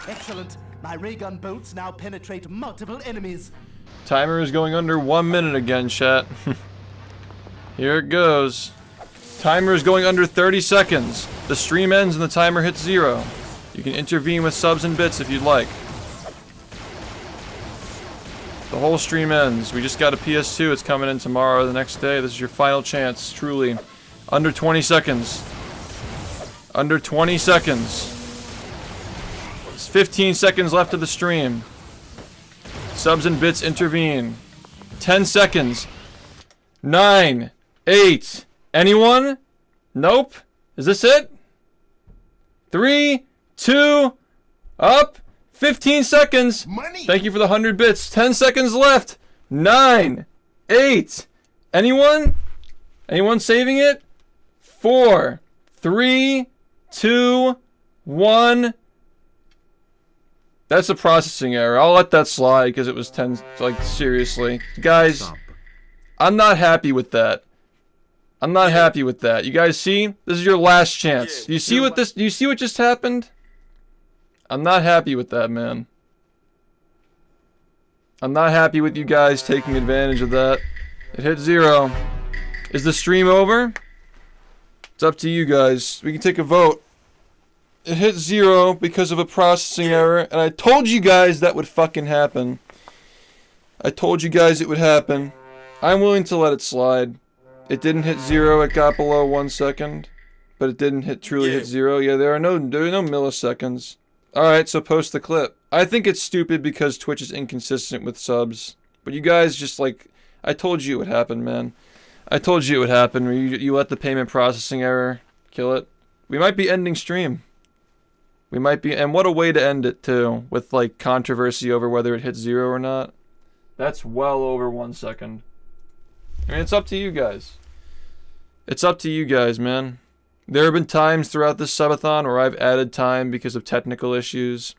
Excellent. My ray gun bolts now penetrate multiple enemies. Timer is going under 1 minute again, chat. Here it goes. Timer is going under 30 seconds. The stream ends and the timer hits 0. You can intervene with subs and bits if you'd like. The whole stream ends. We just got a PS2. It's coming in tomorrow or the next day. This is your final chance, truly. Under 20 seconds. Under 20 seconds. It's 15 seconds left of the stream. Subs and bits intervene. 10 seconds. 9, 8. Anyone? Nope. Is this it? 3, 2, up. 15 seconds. Money. Thank you for the 100 bits. 10 seconds left. 9, 8. Anyone? Anyone saving it? 4, 3, 2, 1. That's a processing error. I'll let that slide because it was 10. Like, seriously. Guys, I'm not happy with that. I'm not happy with that. You guys see? This is your last chance. You see what this? You see what just happened? I'm not happy with that, man. I'm not happy with you guys taking advantage of that. It hit 0. Is the stream over? It's up to you guys. We can take a vote. It hit 0 because of a processing error, and I told you guys that would fucking happen. I told you guys it would happen. I'm willing to let it slide. It didn't hit 0, it got below 1 second. But it didn't truly hit 0. Yeah, there are no milliseconds. Alright, so post the clip. I think it's stupid because Twitch is inconsistent with subs. But you guys just like... I told you it would happen, man. I told you it would happen. You let the payment processing error kill it. We might be ending stream. We might be... And what a way to end it, too. With, like, controversy over whether it hit 0 or not. That's well over 1 second. I mean, it's up to you guys. It's up to you guys, man. There have been times throughout this subathon where I've added time because of technical issues.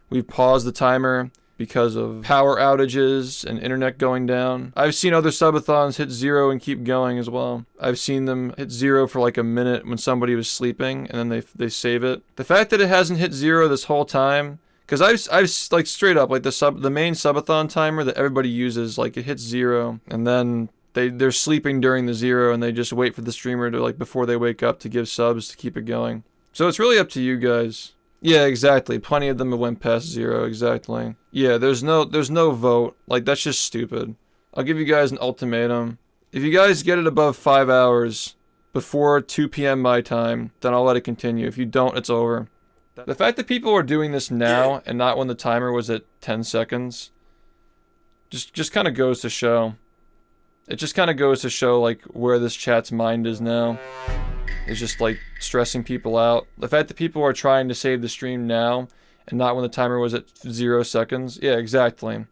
We've paused the timer because of power outages and internet going down. I've seen other subathons hit 0 and keep going as well. I've seen them hit 0 for like a minute when somebody was sleeping and then they save it. The fact that it hasn't hit 0 this whole time, because I've like straight up like the main subathon timer that everybody uses, like it hits 0 and then they're sleeping during the 0 and they just wait for the streamer to like before they wake up to give subs to keep it going. So it's really up to you guys. Yeah, exactly. Plenty of them have went past 0, exactly. Yeah, there's no vote. Like, that's just stupid. I'll give you guys an ultimatum. If you guys get it above 5 hours before 2 p.m. my time, then I'll let it continue. If you don't, it's over. The fact that people are doing this now and not when the timer was at 10 seconds just kind of goes to show. It just kind of goes to show, like, where this chat's mind is now. It's just, like, stressing people out. The fact that people are trying to save the stream now and not when the timer was at 0 seconds. Yeah, exactly.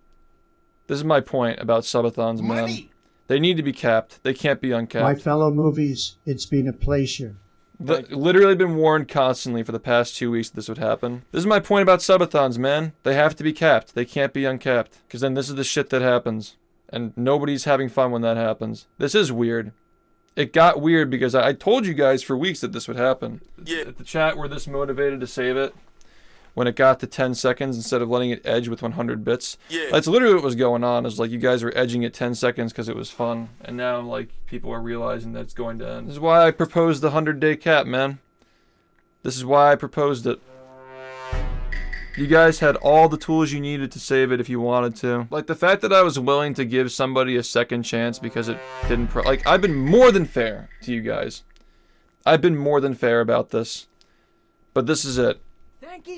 This is my point about subathons, man. They need to be capped. They can't be uncapped. My fellow movies, it's been a pleasure. Literally been warned constantly for the past 2 weeks that this would happen. This is my point about subathons, man. They have to be capped. They can't be uncapped. Because then this is the shit that happens. And nobody's having fun when that happens. This is weird. It got weird because I told you guys for weeks that this would happen. Yeah. If the chat were this motivated to save it, when it got to 10 seconds instead of letting it edge with 100 bits. Yeah. That's literally what was going on, is like you guys were edging it 10 seconds because it was fun. And now like people are realizing that it's going to end. This is why I proposed the 100-day cap, man. This is why I proposed it. You guys had all the tools you needed to save it if you wanted to. Like, the fact that I was willing to give somebody a second chance because it didn't like, I've been more than fair to you guys. I've been more than fair about this. But this is it.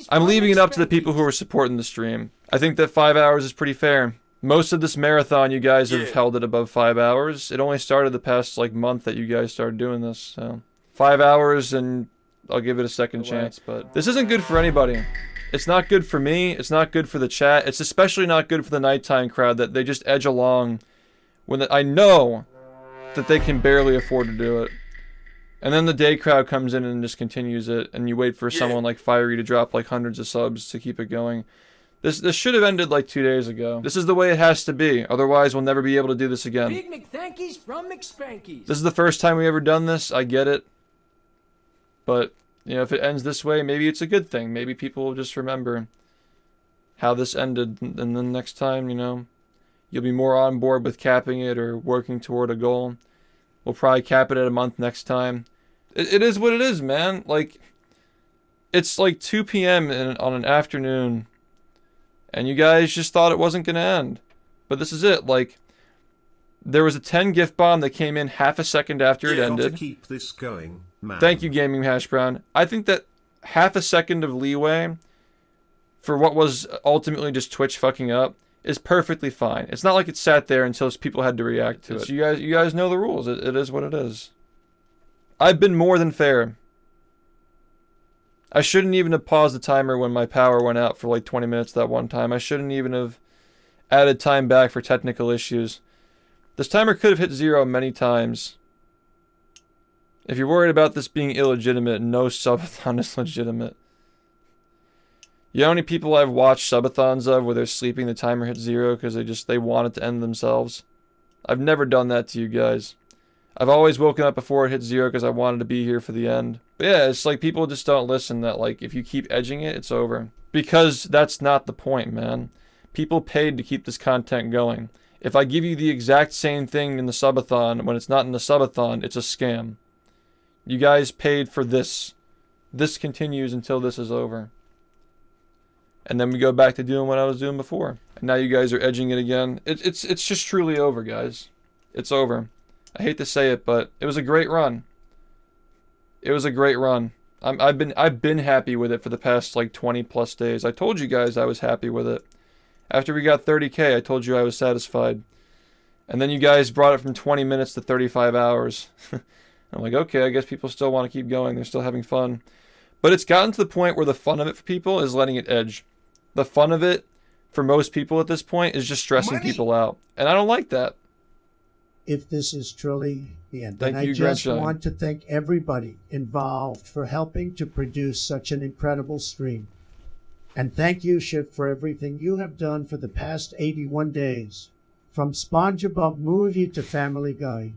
I'm leaving it up to the people who are supporting the stream. I think that 5 hours is pretty fair. Most of this marathon, you guys have held it above 5 hours. It only started the past, like, month that you guys started doing this, so. 5 hours, and I'll give it a second chance, but this isn't good for anybody. It's not good for me, it's not good for the chat, it's especially not good for the nighttime crowd that they just edge along when I know that they can barely afford to do it. And then the day crowd comes in and just continues it, and you wait for someone like Fiery to drop like hundreds of subs to keep it going. This should have ended like 2 days ago. This is the way it has to be, otherwise we'll never be able to do this again. Big McThankies from McSpankies. This is the first time we've ever done this, I get it. But, you know, if it ends this way, maybe it's a good thing. Maybe people will just remember. how this ended, and then next time, you know, you'll be more on board with capping it or working toward a goal. We'll probably cap it at a month next time. It is what it is, man. Like, it's like 2 p.m. on an afternoon, and you guys just thought it wasn't gonna end. But this is it. Like, there was a 10 gift bomb that came in half a second after it ended. To keep this going, man. Thank you, Gaming Hash Brown. I think that half a second of leeway for what was ultimately just Twitch fucking up is perfectly fine. It's not like it sat there until people had to react to it. You guys know the rules. It is what it is. I've been more than fair. I shouldn't even have paused the timer when my power went out for like 20 minutes that one time. I shouldn't even have added time back for technical issues. This timer could have hit 0 many times. If you're worried about this being illegitimate, no subathon is legitimate. You know how many people I've watched subathons of where they're sleeping, the timer hits 0 because they want it to end themselves? I've never done that to you guys. I've always woken up before it hit 0 because I wanted to be here for the end. But yeah, it's like people just don't listen, that like if you keep edging it, it's over. Because that's not the point, man. People paid to keep this content going. If I give you the exact same thing in the subathon when it's not in the subathon, it's a scam. You guys paid for this. This continues until this is over. And then we go back to doing what I was doing before. And now you guys are edging it again. It's just truly over, guys. It's over. I hate to say it, but it was a great run. It was a great run. I've been happy with it for the past like 20 plus days. I told you guys I was happy with it. After we got 30K, I told you I was satisfied. And then you guys brought it from 20 minutes to 35 hours. I'm like, okay, I guess people still want to keep going. They're still having fun. But it's gotten to the point where the fun of it for people is letting it edge. The fun of it for most people at this point is just stressing people out. And I don't like that. If this is truly the end, Thank and you, I just Grandson. want to thank everybody involved for helping to produce such an incredible stream. And thank you, SHiFT, for everything you have done for the past 81 days. From SpongeBob movie to Family Guy,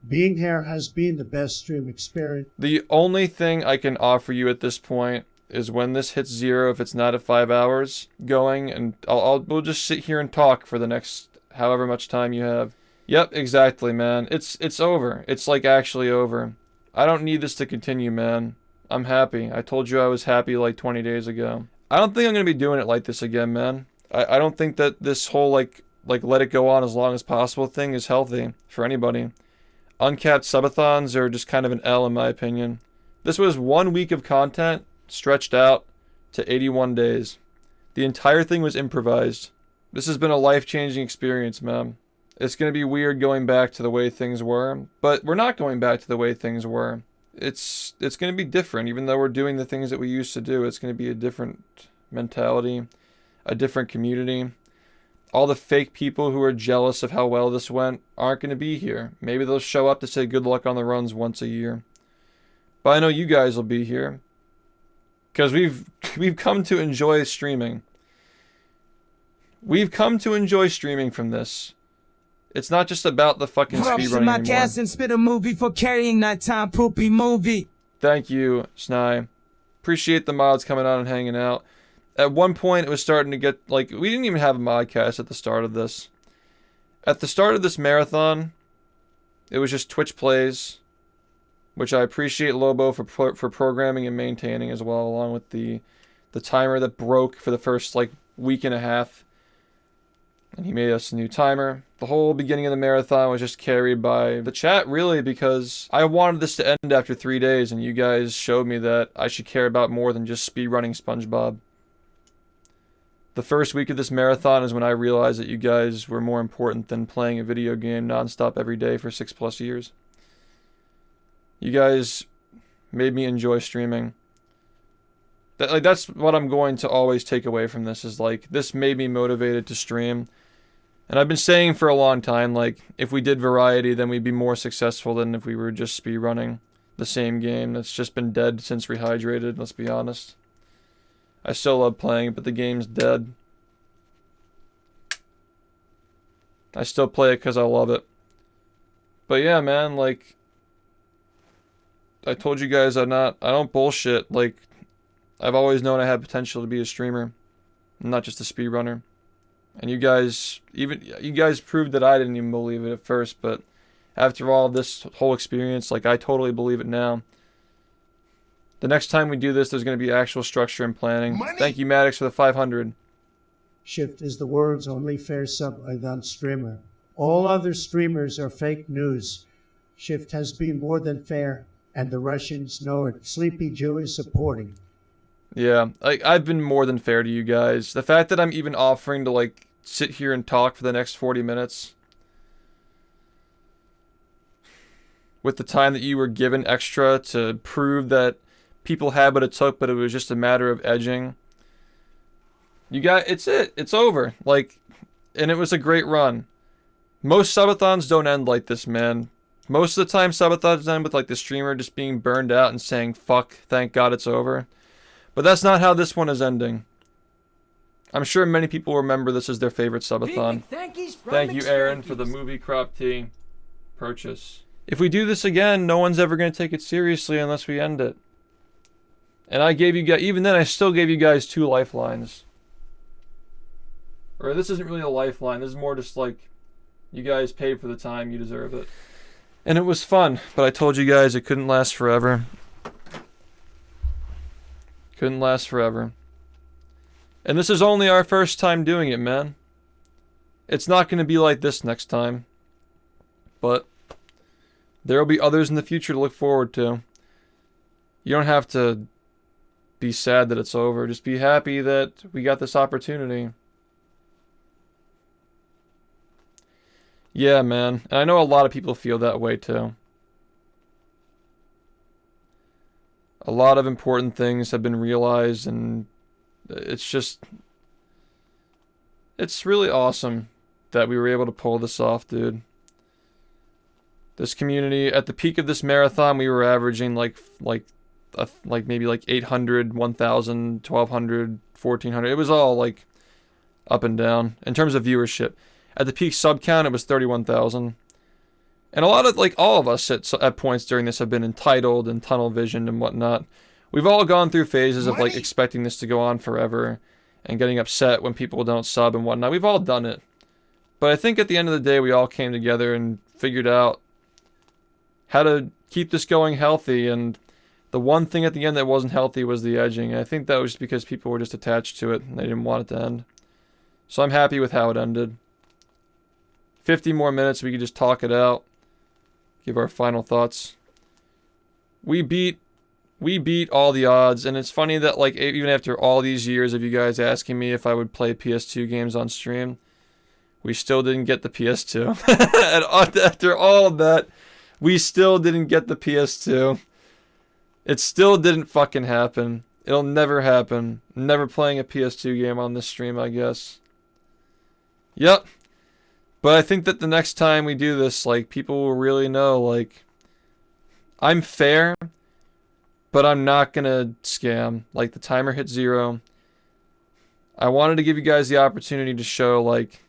being here has been the best stream experience. The only thing I can offer you at this point is when this hits 0, if it's not at 5 hours going, and we'll just sit here and talk for the next however much time you have. Yep, exactly, man. It's over. It's like actually over. I don't need this to continue, man. I'm happy. I told you I was happy like 20 days ago. I don't think I'm going to be doing it like this again, man. I don't think that this whole like let it go on as long as possible thing is healthy for anybody. Uncapped subathons are just kind of an L in my opinion. This was 1 week of content stretched out to 81 days. The entire thing was improvised. This has been a life-changing experience, man. It's going to be weird going back to the way things were, but we're not going back to the way things were. It's going to be different, even though we're doing the things that we used to do. It's going to be a different mentality, a different community. All the fake people who are jealous of how well this went aren't going to be here. Maybe they'll show up to say good luck on the runs once a year. But I know you guys will be here. Because we've come to enjoy streaming. We've come to enjoy streaming from this. It's not just about the fucking speedrunning my anymore. cast and spit a movie for carrying that time poopy movie. Thank you, Snai. Appreciate the mods coming on and hanging out. At one point, it was starting to get, like, we didn't even have a modcast at the start of this. At the start of this marathon, it was just Twitch plays, which I appreciate Lobo for programming and maintaining as well, along with the timer that broke for the first, like, week and a half. And he made us a new timer. The whole beginning of the marathon was just carried by the chat, really, because I wanted this to end after 3 days, and you guys showed me that I should care about more than just speedrunning SpongeBob. The first week of this marathon is when I realized that you guys were more important than playing a video game nonstop every day for 6+ years. You guys made me enjoy streaming. That's what I'm going to always take away from this, is like, this made me motivated to stream. And I've been saying for a long time, like, if we did variety, then we'd be more successful than if we were just speedrunning the same game that's just been dead since Rehydrated, let's be honest. I still love playing it, but the game's dead. I still play it because I love it. But yeah, man, like, I told you guys I don't bullshit. Like, I've always known I had potential to be a streamer. I'm not just a speedrunner. And you guys proved that I didn't even believe it at first, but after all this whole experience, like, I totally believe it now. The next time we do this, there's going to be actual structure and planning. Thank you, Maddox, for the 500. SHiFT is the world's only fair sub-A-THON streamer. All other streamers are fake news. SHiFT has been more than fair, and the Russians know it. Sleepy Jew is supporting. Yeah, I've been more than fair to you guys. The fact that I'm even offering to, like, sit here and talk for the next 40 minutes with the time that you were given extra to prove that people had what it took, but it was just a matter of edging. It's over. Like, and it was a great run. Most subathons don't end like this, man. Most of the time, subathons end with, like, the streamer just being burned out and saying, fuck, thank God it's over. But that's not how this one is ending. I'm sure many people remember this as their favorite subathon. Thank you, Aaron, for the movie crop tee purchase. If we do this again, no one's ever going to take it seriously unless we end it. And I gave you guys, even then, I still gave you guys 2 lifelines. Or this isn't really a lifeline. This is more just like, you guys paid for the time, you deserve it. And it was fun, but I told you guys it couldn't last forever. Couldn't last forever. And this is only our first time doing it, man. It's not going to be like this next time. But there will be others in the future to look forward to. You don't have to be sad that it's over. Just be happy that we got this opportunity. Yeah, man. And I know a lot of people feel that way too. A lot of important things have been realized, and it's really awesome that we were able to pull this off, dude. This community, at the peak of this marathon, we were averaging like maybe like 800, 1,000, 1,200, 1,400. It was all like up and down in terms of viewership. At the peak sub count, it was 31,000. And a lot of, like, all of us at points during this have been entitled and tunnel visioned and whatnot. We've all gone through phases of, like, expecting this to go on forever and getting upset when people don't sub and whatnot. We've all done it. But I think at the end of the day, we all came together and figured out how to keep this going healthy. And the one thing at the end that wasn't healthy was the edging. And I think that was because people were just attached to it and they didn't want it to end. So I'm happy with how it ended. 50 more minutes, we could just talk it out. Give our final thoughts. We beat all the odds, and it's funny that, like, even after all these years of you guys asking me if I would play PS2 games on stream, we still didn't get the PS2. And after all of that, we still didn't get the PS2. It still didn't fucking happen. It'll never happen. Never playing a PS2 game on this stream, I guess. Yep. But I think that the next time we do this, like, people will really know, like, I'm fair, but I'm not gonna scam. Like, the timer hit 0. I wanted to give you guys the opportunity to show, like,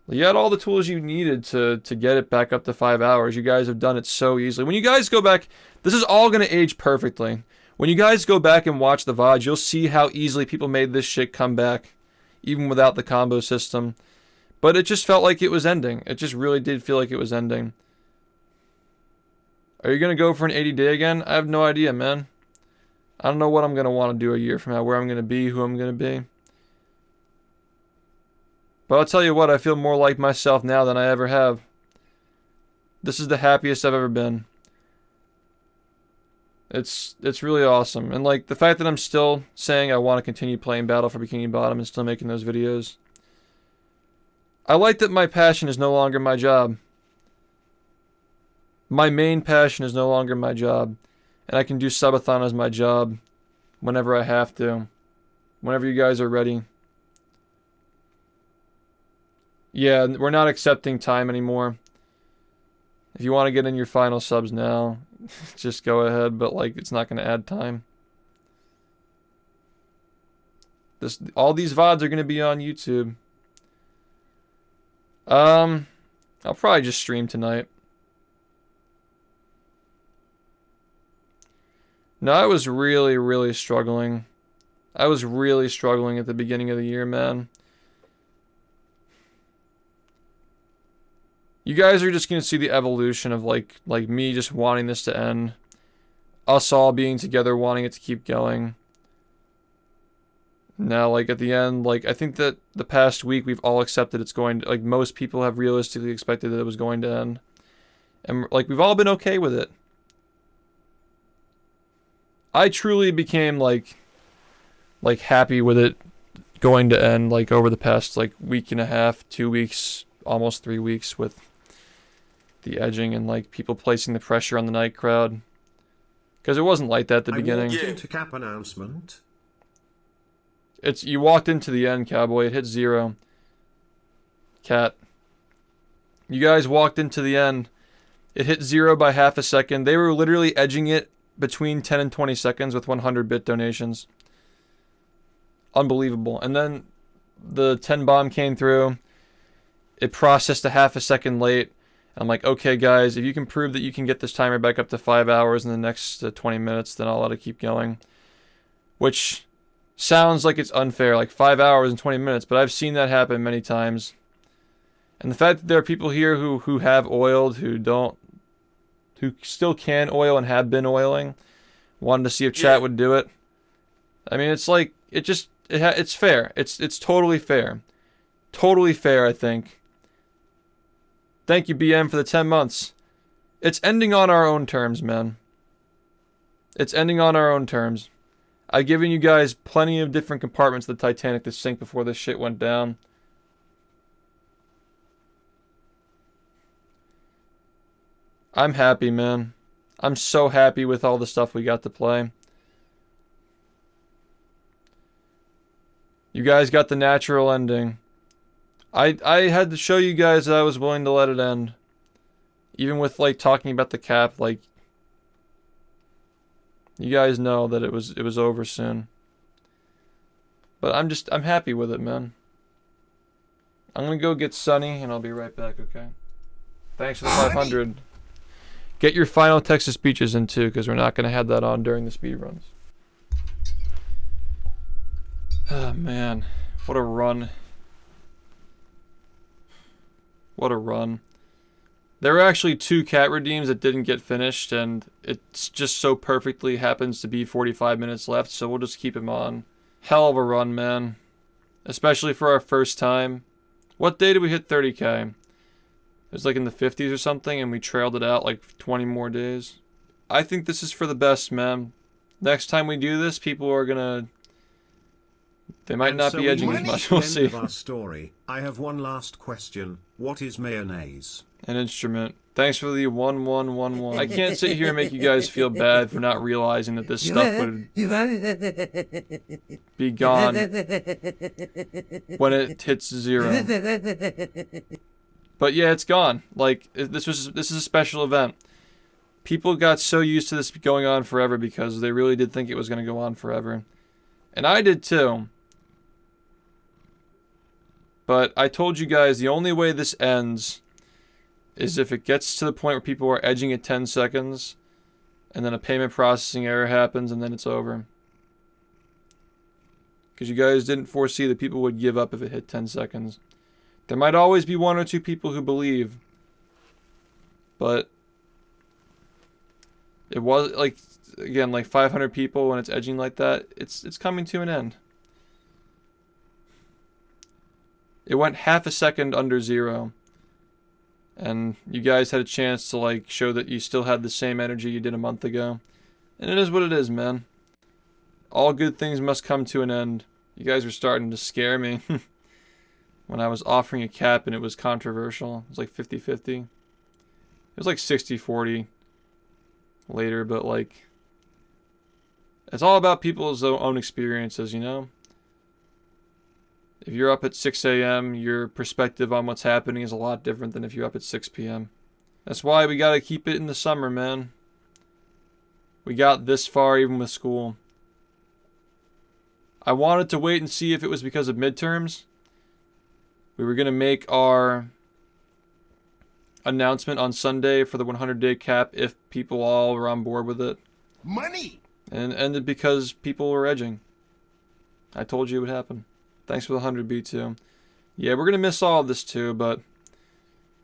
you had all the tools you needed to get it back up to 5 hours. You guys have done it so easily. When you guys go back, this is all gonna age perfectly. When you guys go back and watch the VODs, you'll see how easily people made this shit come back, even without the combo system. But it just felt like it was ending. It just really did feel like it was ending. Are you going to go for an 80-day again? I have no idea, man. I don't know what I'm going to want to do a year from now, where I'm going to be, who I'm going to be. But I'll tell you what, I feel more like myself now than I ever have. This is the happiest I've ever been. It's really awesome. And, like, the fact that I'm still saying I want to continue playing Battle for Bikini Bottom and still making those videos. I like that my passion is no longer my job. My main passion is no longer my job. And I can do subathon as my job whenever I have to. Whenever you guys are ready. Yeah, we're not accepting time anymore. If you want to get in your final subs now, just go ahead, but, like, it's not going to add time. All these VODs are going to be on YouTube. I'll probably just stream tonight. No, I was really, really struggling. I was really struggling at the beginning of the year, man. You guys are just gonna see the evolution of like me just wanting this to end. Us all being together, wanting it to keep going. Now, like, at the end, like, I think that the past week we've all accepted it's going to, like, most people have realistically expected that it was going to end. And, like, we've all been okay with it. I truly became, like happy with it going to end, like, over the past, like, week and a half, 2 weeks, almost 3 weeks with the edging and, like, people placing the pressure on the night crowd. Because it wasn't like that at the beginning. I walked into cap announcement. You walked into the end, Cowboy. It hit 0. Cat. You guys walked into the end. It hit 0 by half a second. They were literally edging it between 10 and 20 seconds with 100-bit donations. Unbelievable. And then the 10 bomb came through. It processed a half a second late. I'm like, okay, guys, if you can prove that you can get this timer back up to 5 hours in the next 20 minutes, then I'll let it keep going. Which sounds like it's unfair, like 5 hours and 20 minutes, but I've seen that happen many times. And the fact that there are people here who have oiled, who still can oil and have been oiling, wanted to see if chat would do it. I mean, it's like, it's fair. It's totally fair. Totally fair, I think. Thank you, BM, for the 10 months. It's ending on our own terms, man. It's ending on our own terms. I've given you guys plenty of different compartments of the Titanic to sink before this shit went down. I'm happy, man. I'm so happy with all the stuff we got to play. You guys got the natural ending. I had to show you guys that I was willing to let it end. Even with, like, talking about the cap, like, you guys know that it was over soon. But I'm happy with it, man. I'm gonna go get Sunny, and I'll be right back, okay? Thanks for the 500. Get your final Texas speeches in, too, because we're not gonna have that on during the speed runs. Ah, man. What a run. What a run. There were actually 2 cat redeems that didn't get finished, and it's just so perfectly happens to be 45 minutes left, so we'll just keep him on. Hell of a run, man. Especially for our first time. What day did we hit 30k? It was like in the 50s or something, and we trailed it out like 20 more days. I think this is for the best, man. Next time we do this, people are gonna... They might not be edging as much, we'll see. Our story. I have one last question. What is mayonnaise? An instrument. Thanks for the 1111. I can't sit here and make you guys feel bad for not realizing that this stuff would be gone when it hits 0. But yeah, it's gone. Like, this is a special event. People got so used to this going on forever because they really did think it was going to go on forever. And I did too. But I told you guys the only way this ends is if it gets to the point where people are edging at 10 seconds and then a payment processing error happens and then it's over. Because you guys didn't foresee that people would give up if it hit 10 seconds. There might always be 1 or 2 people who believe. But it was like, again, like 500 people when it's edging like that, it's coming to an end. It went half a second under 0. And you guys had a chance to, like, show that you still had the same energy you did a month ago. And it is what it is, man. All good things must come to an end. You guys were starting to scare me. When I was offering a cap and it was controversial. It was like 50-50. It was like 60-40 later, but, like... It's all about people's own experiences, you know? If you're up at 6 a.m., your perspective on what's happening is a lot different than if you're up at 6 p.m. That's why we gotta keep it in the summer, man. We got this far even with school. I wanted to wait and see if it was because of midterms. We were gonna make our announcement on Sunday for the 100-day cap if people all were on board with it. Money! And it ended because people were edging. I told you it would happen. Thanks for the 100 B2. Yeah, we're going to miss all of this too, but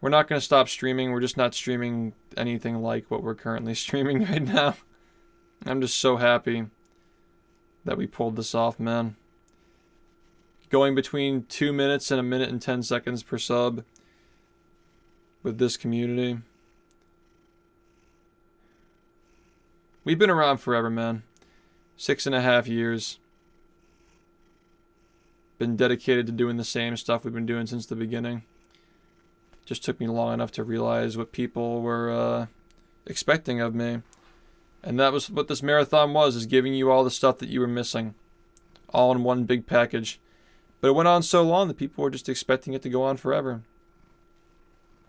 we're not going to stop streaming. We're just not streaming anything like what we're currently streaming right now. I'm just so happy that we pulled this off, man. Going between 2 minutes and 1 minute and 10 seconds per sub with this community. We've been around forever, man. 6.5 years. Been dedicated to doing the same stuff we've been doing since the beginning. Just took me long enough to realize what people were expecting of me. And that was what this marathon was, is giving you all the stuff that you were missing. All in one big package. But it went on so long that people were just expecting it to go on forever.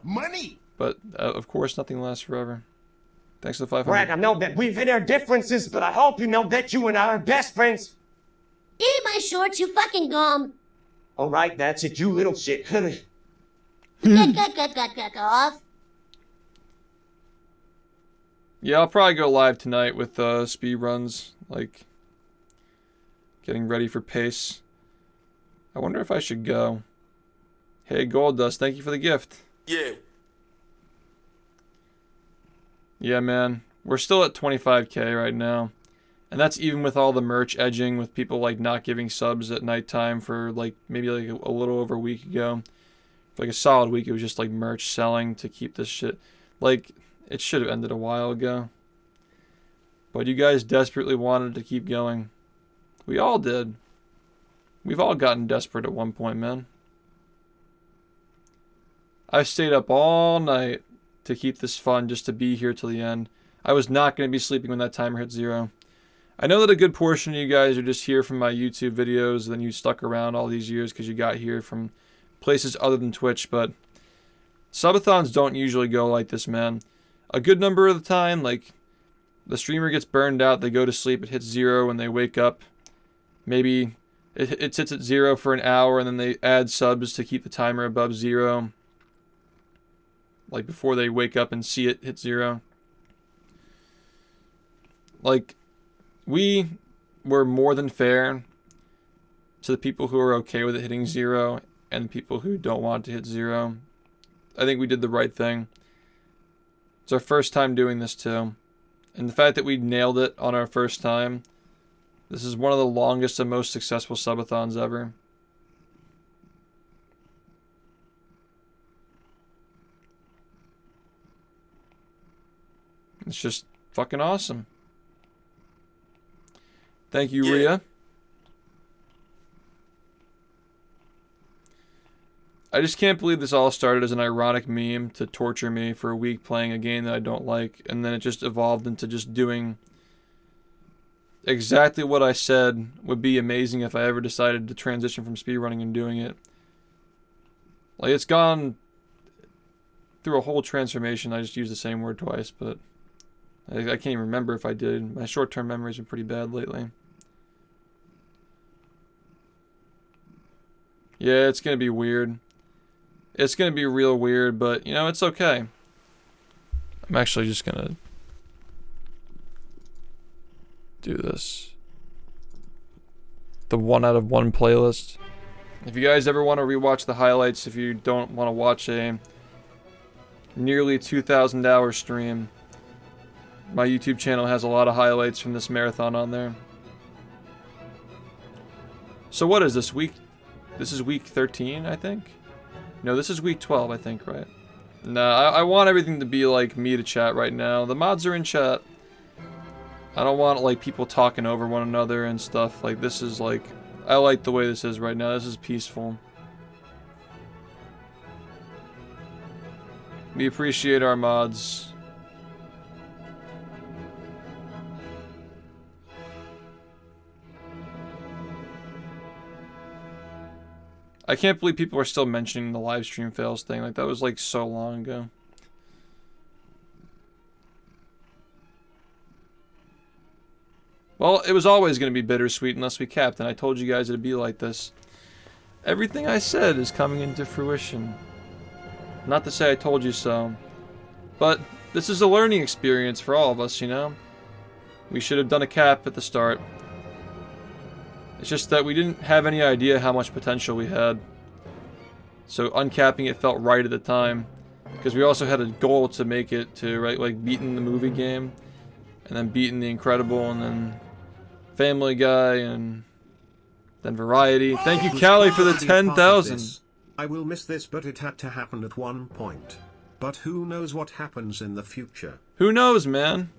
Money! But, of course, nothing lasts forever. Thanks for the 500. Brad, I know that we've had our differences, but I hope you know that you and I are best friends. Eat my shorts, you fucking gum. All right, that's it, you little shit. Get off. Yeah, I'll probably go live tonight with speed runs, like getting ready for pace. I wonder if I should go. Hey, Gold Dust, thank you for the gift. Yeah. Yeah, man. We're still at 25K right now. And that's even with all the merch edging, with people like not giving subs at nighttime for like maybe like a little over a week ago. For like a solid week, it was just like merch selling to keep this shit. Like, it should have ended a while ago. But you guys desperately wanted to keep going. We all did. We've all gotten desperate at one point, man. I stayed up all night to keep this fun, just to be here till the end. I was not going to be sleeping when that timer hit 0. I know that a good portion of you guys are just here from my YouTube videos, and then you stuck around all these years because you got here from places other than Twitch, but subathons don't usually go like this, man. A good number of the time, like, the streamer gets burned out, they go to sleep, it hits 0, and they wake up. Maybe it sits at 0 for an hour, and then they add subs to keep the timer above 0. Like, before they wake up and see it hit 0. Like, we were more than fair to the people who are okay with it hitting 0 and the people who don't want to hit 0. I think we did the right thing. It's our first time doing this too. And the fact that we nailed it on our first time, this is one of the longest and most successful subathons ever. It's just fucking awesome. Thank you, Rhea. I just can't believe this all started as an ironic meme to torture me for a week playing a game that I don't like, and then it just evolved into just doing exactly what I said would be amazing if I ever decided to transition from speedrunning and doing it. Like, it's gone through a whole transformation. I just used the same word twice, but I can't even remember if I did. My short-term memories are pretty bad lately. Yeah, it's gonna be weird. It's gonna be real weird, but, you know, it's okay. I'm actually just gonna do this. The 1 out of 1 playlist. If you guys ever want to rewatch the highlights, if you don't want to watch a nearly 2,000 hour stream, my YouTube channel has a lot of highlights from this marathon on there. So what is this week? This is week 13, I think? No, this is week 12, I think, right? Nah, I want everything to be like me to chat right now. The mods are in chat. I don't want like people talking over one another and stuff. Like, this is like, I like the way this is right now. This is peaceful. We appreciate our mods. I can't believe people are still mentioning the live stream fails thing. Like, that was like so long ago. Well, it was always going to be bittersweet unless we capped, and I told you guys it'd be like this. Everything I said is coming into fruition. Not to say I told you so, but this is a learning experience for all of us, you know? We should have done a cap at the start. It's just that we didn't have any idea how much potential we had. So uncapping it felt right at the time. Because we also had a goal to make it to, right, like beating the movie game. And then beating The Incredible, and then Family Guy, and then Variety. Thank you, Callie, for the 10,000. I will miss this, but it had to happen at one point. But who knows what happens in the future? Who knows, man?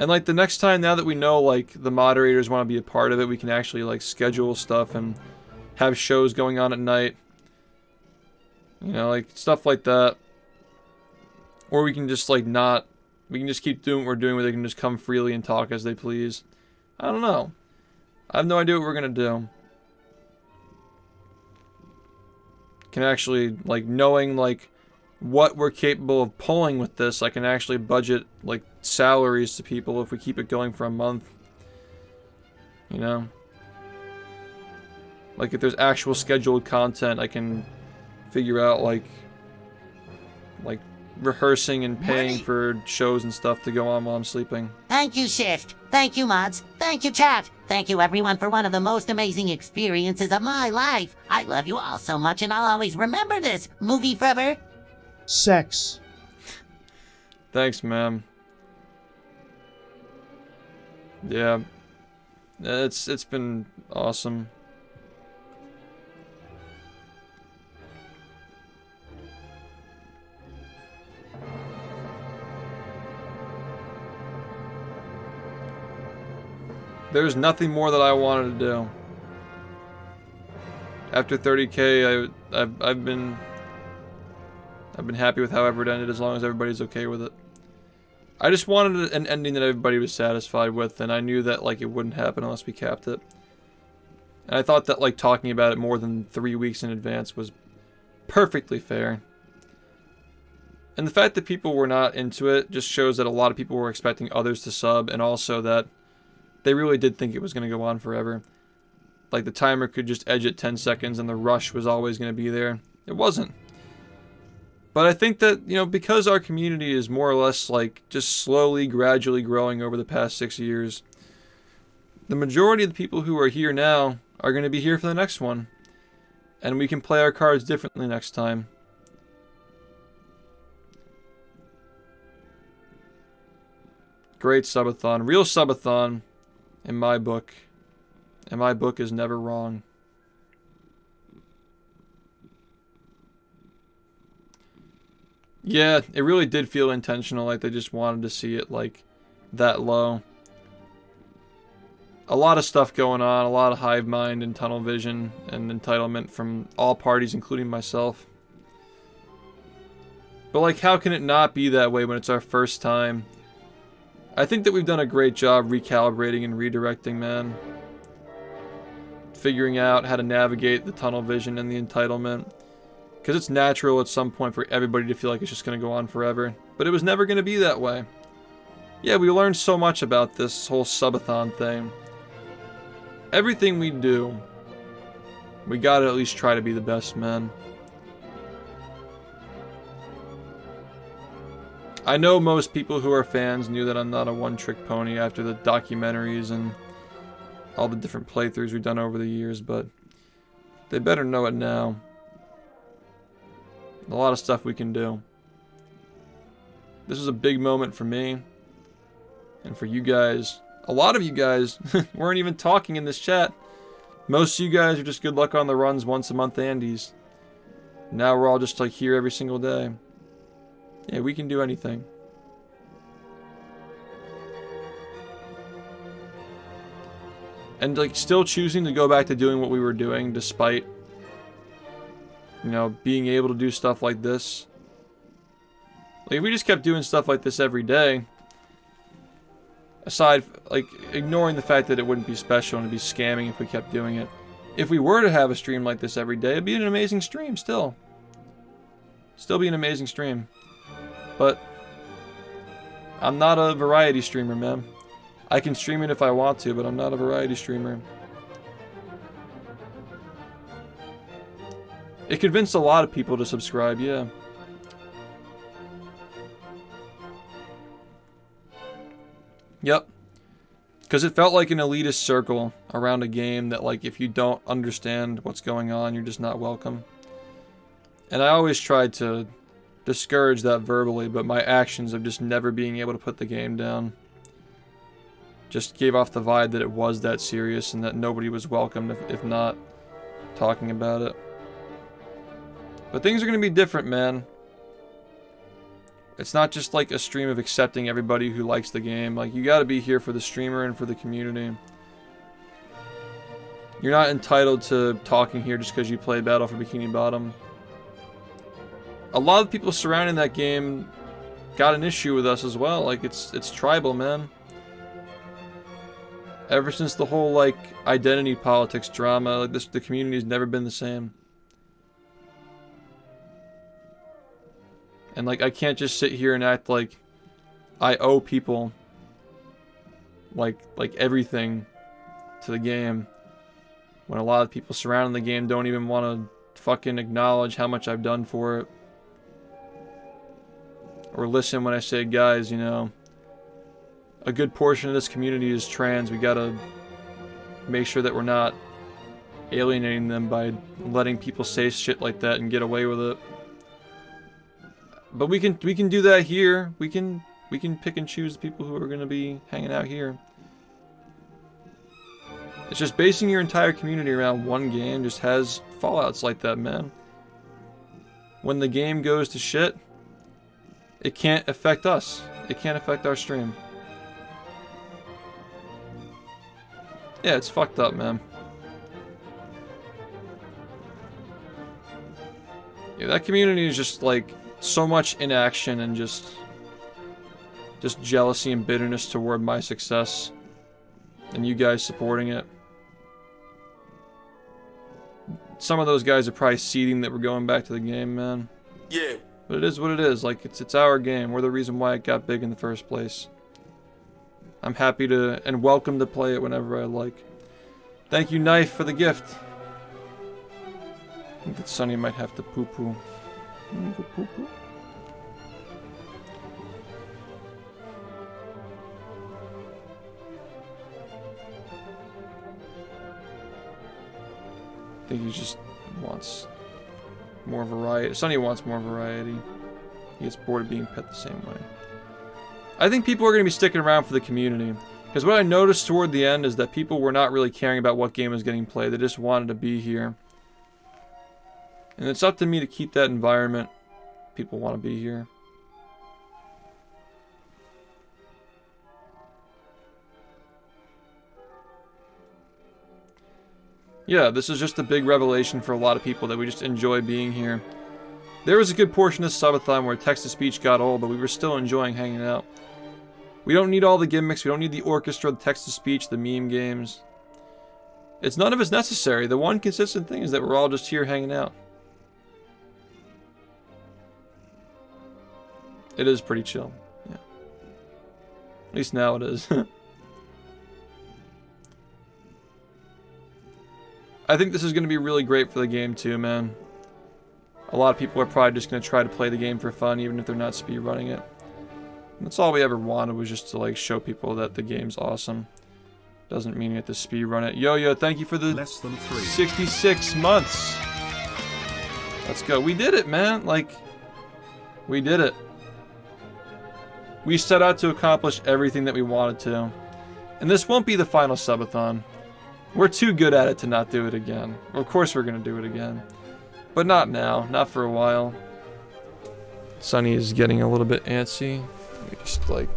And like the next time, now that we know like the moderators want to be a part of it, we can actually like schedule stuff and have shows going on at night. You know, like stuff like that. Or we can just like not, we can just keep doing what we're doing where they can just come freely and talk as they please. I don't know. I have no idea what we're gonna do. Can actually, like, knowing like what we're capable of pulling with this, I can actually budget like salaries to people if we keep it going for a month. You know? Like if there's actual scheduled content, I can figure out like rehearsing and paying for shows and stuff to go on while I'm sleeping. Thank you, SHiFT. Thank you, mods. Thank you, chat. Thank you, everyone, for one of the most amazing experiences of my life. I love you all so much, and I'll always remember this. Movie forever. Sex. Thanks, ma'am. Yeah. It's been awesome. There's nothing more that I wanted to do. After 30K, I've been happy with however it ended, as long as everybody's okay with it. I just wanted an ending that everybody was satisfied with, and I knew that like it wouldn't happen unless we capped it. And I thought that like talking about it more than 3 weeks in advance was perfectly fair. And the fact that people were not into it just shows that a lot of people were expecting others to sub, and also that they really did think it was going to go on forever. Like the timer could just edge at 10 seconds and the rush was always going to be there. It wasn't. But I think that, you know, because our community is more or less like just slowly, gradually growing over the past 6 years, the majority of the people who are here now are going to be here for the next one. And we can play our cards differently next time. Great subathon. Real subathon. In my book. And my book is never wrong. Yeah, it really did feel intentional, like they just wanted to see it like that low. A lot of stuff going on, a lot of hive mind and tunnel vision and entitlement from all parties, including myself. But like, how can it not be that way when it's our first time? I think that we've done a great job recalibrating and redirecting, man. Figuring out how to navigate the tunnel vision and the entitlement. Because it's natural at some point for everybody to feel like it's just going to go on forever. But it was never going to be that way. Yeah, we learned so much about this whole subathon thing. Everything we do, we gotta at least try to be the best, man. I know most people who are fans knew that I'm not a one-trick pony after the documentaries and all the different playthroughs we've done over the years, but they better know it now. A lot of stuff we can do. This was a big moment for me and for you guys. A lot of you guys weren't even talking in this chat. Most of you guys are just good luck on the runs once a month Andes. Now we're all just like here every single day. Yeah, we can do anything. And like still choosing to go back to doing what we were doing despite, you know, being able to do stuff like this. Like if we just kept doing stuff like this every day, aside, like, ignoring the fact that it wouldn't be special and it'd be scamming if we kept doing it. If we were to have a stream like this every day, it'd be an amazing stream still. Still be an amazing stream. But I'm not a variety streamer, man. I can stream it if I want to, but I'm not a variety streamer. It convinced a lot of people to subscribe, yeah. Yep. Because it felt like an elitist circle around a game that, like, if you don't understand what's going on, you're just not welcome. And I always tried to discourage that verbally, but my actions of just never being able to put the game down just gave off the vibe that it was that serious and that nobody was welcome if not talking about it. But things are going to be different, man. It's not just like a stream of accepting everybody who likes the game. Like, you gotta be here for the streamer and for the community. You're not entitled to talking here just because you play Battle for Bikini Bottom. A lot of people surrounding that game got an issue with us as well. Like, it's tribal, man. Ever since the whole, like, identity politics drama, like, the community's never been the same. And, like, I can't just sit here and act like I owe people, like everything to the game, when a lot of people surrounding the game don't even want to fucking acknowledge how much I've done for it. Or listen when I say, guys, you know, a good portion of this community is trans. We gotta make sure that we're not alienating them by letting people say shit like that and get away with it. But we can do that here. We can pick and choose the people who are gonna be hanging out here. It's just basing your entire community around one game just has fallouts like that, man. When the game goes to shit, it can't affect us. It can't affect our stream. Yeah, it's fucked up, man. Yeah, that community is just like so much inaction and just jealousy and bitterness toward my success and you guys supporting it. Some of those guys are probably seeding that we're going back to the game, man. Yeah. But it is what it is. Like, it's our game. We're the reason why it got big in the first place. I'm happy to and welcome to play it whenever I like. Thank you, Knife, for the gift. I think that Sonny might have to poo-poo. Go poo-poo. I think he just wants more variety. Sonny wants more variety. He gets bored of being pet the same way. I think people are going to be sticking around for the community. Because what I noticed toward the end is that people were not really caring about what game was getting played. They just wanted to be here. And it's up to me to keep that environment. People want to be here. Yeah, this is just a big revelation for a lot of people that we just enjoy being here. There was a good portion of subathon where text-to-speech got old, but we were still enjoying hanging out. We don't need all the gimmicks, we don't need the orchestra, the text-to-speech, the meme games. It's none of it's necessary. The one consistent thing is that we're all just here hanging out. It is pretty chill, yeah. At least now it is. I think this is going to be really great for the game too, man. A lot of people are probably just going to try to play the game for fun, even if they're not speedrunning it. And that's all we ever wanted, was just to like show people that the game's awesome. Doesn't mean you have to speedrun it. Yo, thank you for the Less than 3. 66 months. Let's go. We did it, man. Like, we did it. We set out to accomplish everything that we wanted to. And this won't be the final subathon. We're too good at it to not do it again. Of course we're going to do it again. But not now. Not for a while. Sonny is getting a little bit antsy. Let me just, like...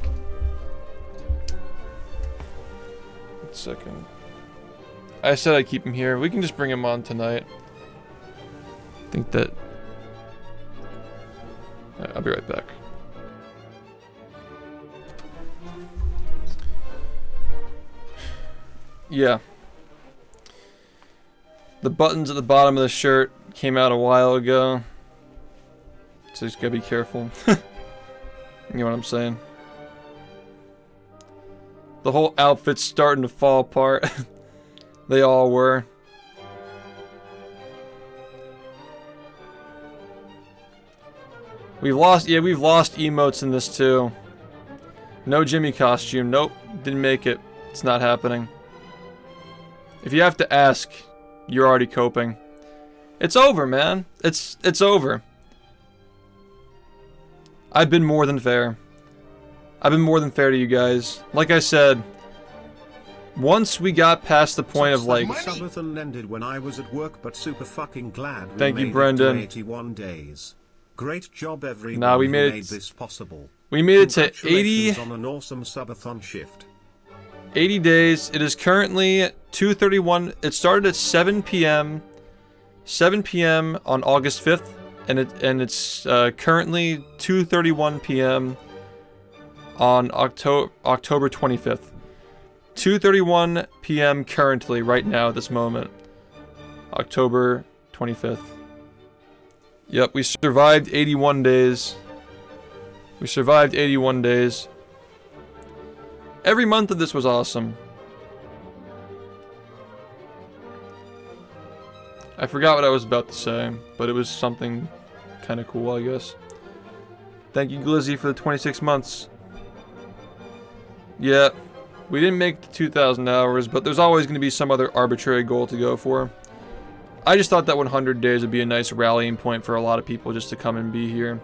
1 second. I said I'd keep him here. We can just bring him on tonight. I think that... I'll be right back. Yeah. The buttons at the bottom of the shirt came out a while ago. So just gotta be careful. You know what I'm saying? The whole outfit's starting to fall apart. They all were. We've lost emotes in this too. No Jimmy costume. Nope, didn't make it. It's not happening. If you have to ask, you're already coping. It's over, man. It's over. I've been more than fair. I've been more than fair to you guys. Like I said, once we got past the point of like... Subathon ended when I was at work, but super fucking glad we Thank you, made it Brendan. to 81 days. Great job everyone Nah, we who made it- made this possible. We made it to 80... Congratulations on an awesome subathon shift. 80 days. It is currently 2:31. It started at 7 p.m. 7 p.m. on August 5th, and it's currently 2:31 p.m. on October 25th. 2:31 p.m. currently, right now at this moment. October 25th. Yep, we survived 81 days. We survived 81 days. Every month of this was awesome. I forgot what I was about to say, but it was something kind of cool, I guess. Thank you, Glizzy, for the 26 months. Yeah, we didn't make the 2,000 hours, but there's always going to be some other arbitrary goal to go for. I just thought that 100 days would be a nice rallying point for a lot of people just to come and be here.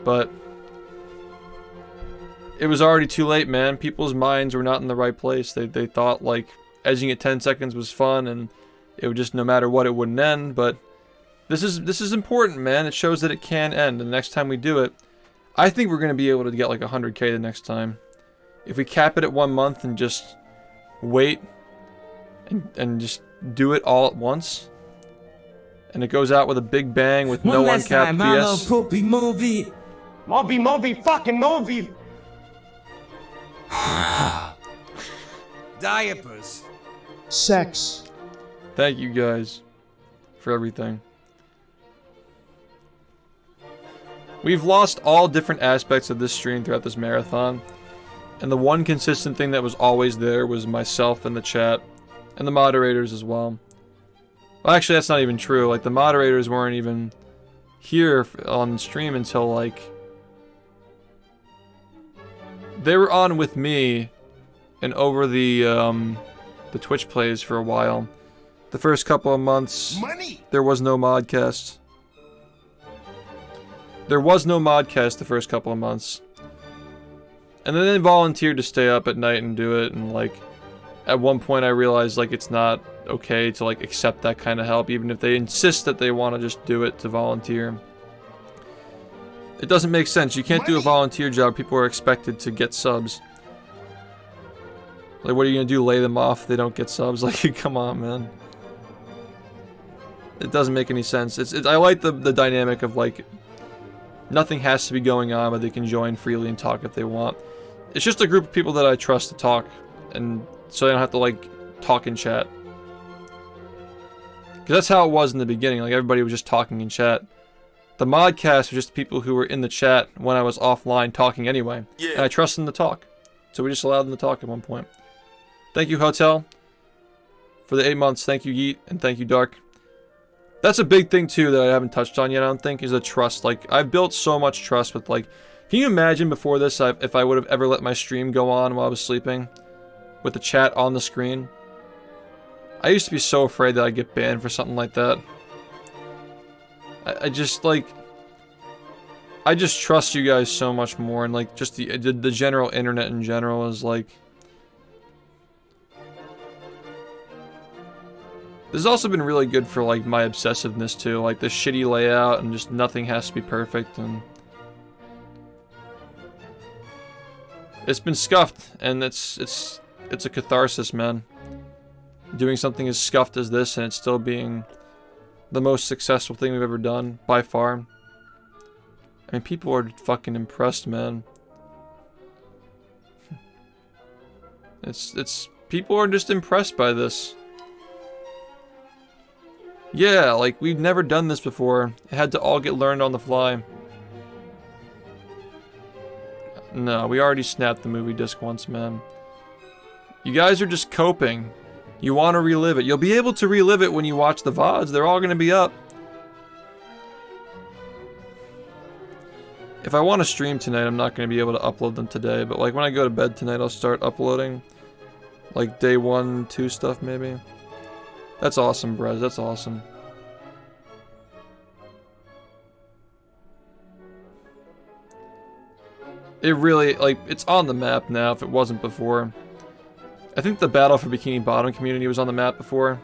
But it was already too late, man. People's minds were not in the right place. They thought, like, edging at 10 seconds was fun, and it would just, no matter what, it wouldn't end. But this is important, man. It shows that it can end, and the next time we do it, I think we're going to be able to get, like, 100K the next time. If we cap it at 1 month and just wait and just do it all at once, and it goes out with a big bang with no uncapped BS. Poopy movie. Movie, fucking movie. Diapers. Sex. Thank you guys for everything. We've lost all different aspects of this stream throughout this marathon, and the one consistent thing that was always there was myself in the chat, and the moderators as well. Well, actually, that's not even true. Like, the moderators weren't even here on stream until, like, they were on with me and over the Twitch plays for a while. The first couple of months, there was no modcast. There was no modcast the first couple of months. And then they volunteered to stay up at night and do it, and, like, at one point I realized, like, it's not okay to, like, accept that kind of help, even if they insist that they want to just do it to volunteer. It doesn't make sense. You can't do a volunteer job. People are expected to get subs. Like, what are you gonna do? Lay them off if they don't get subs? Like, come on, man. It doesn't make any sense. I like the dynamic of, like, nothing has to be going on, but they can join freely and talk if they want. It's just a group of people that I trust to talk, and so they don't have to, like, talk in chat. Because that's how it was in the beginning. Like, everybody was just talking in chat. The modcast was just people who were in the chat when I was offline talking anyway. Yeah. And I trust them to talk. So we just allowed them to talk at one point. Thank you, Hotel, for the 8 months. Thank you, Yeet, and thank you, Dark. That's a big thing, too, that I haven't touched on yet, I don't think, is the trust. Like, I've built so much trust with, like... Can you imagine before this if I would have ever let my stream go on while I was sleeping? With the chat on the screen? I used to be so afraid that I'd get banned for something like that. I just, like... I just trust you guys so much more, and, like, just the general internet in general is, like... This has also been really good for, like, my obsessiveness, too. Like, the shitty layout, and just nothing has to be perfect, and... It's been scuffed, and it's a catharsis, man. Doing something as scuffed as this, and it's still being the most successful thing we've ever done, by far. I mean, people are fucking impressed, man. People are just impressed by this. Yeah, like, we've never done this before. It had to all get learned on the fly. No, we already snapped the movie disc once, man. You guys are just coping. You want to relive it. You'll be able to relive it when you watch the VODs. They're all going to be up. If I want to stream tonight, I'm not going to be able to upload them today, but like when I go to bed tonight, I'll start uploading like day 1, 2 stuff maybe. That's awesome, Brez. That's awesome. It really, like, it's on the map now if it wasn't before. I think the Battle for Bikini Bottom community was on the map before.